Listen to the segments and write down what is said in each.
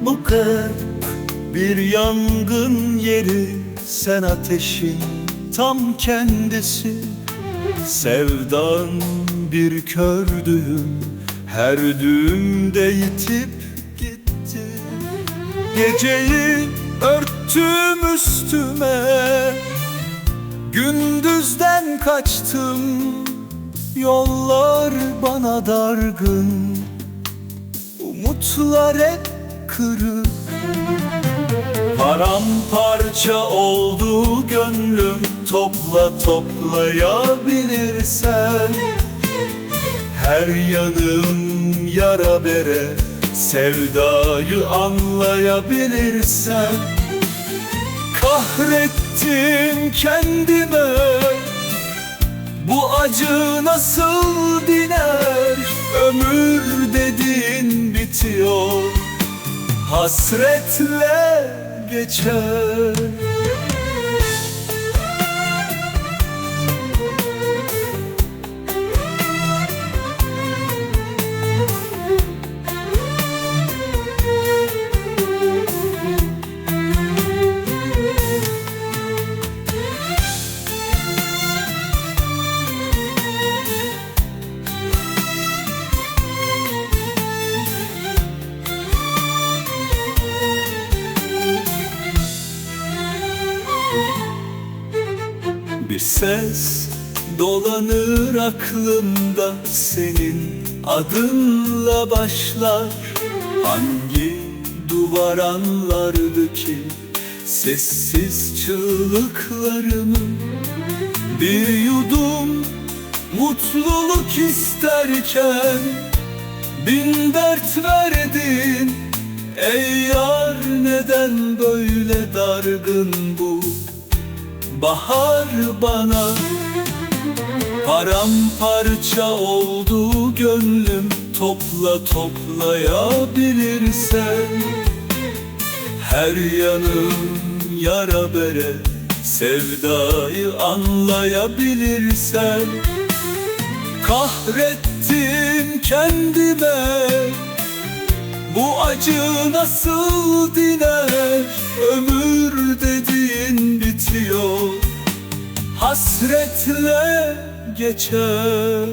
Bu kalp bir yangın yeri, sen ateşin tam kendisi. Sevdan bir kör düğüm, her düğümde yitip gitti. Geceyi örttüm üstüme, gündüzden kaçtım. Yollar bana dargın, umutlar hep kırık. Paramparça oldu gönlüm, topla toplayabilirsen. Her yanım yara bere, sevdayı anlayabilirsen. Kahrettim kendime, bu acı nasıl diner? Ömür dediğin bitiyor, hasretle geçer. Bir ses dolanır aklımda, senin adınla başlar. Hangi duvar anlardı ki sessiz çığlıklarımı? Bir yudum mutluluk isterken bin dert verdin. Ey yar, neden böyle dargın bu bahar bana? Paramparça oldu gönlüm, topla toplayabilirsen. Her yanım yara bere, sevdayı anlayabilirsen. Kahrettim kendime, bu acı nasıl diner? Ömür dediğin bitiyor, hasretle geçer.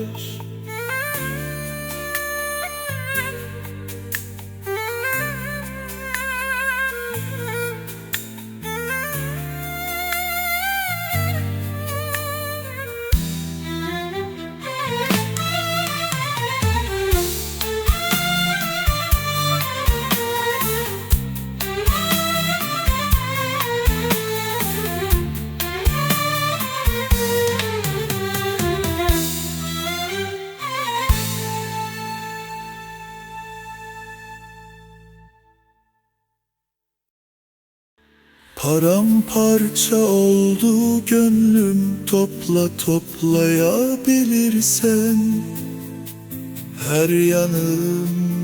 Paramparça oldu gönlüm, topla toplayabilirsen. Her yanım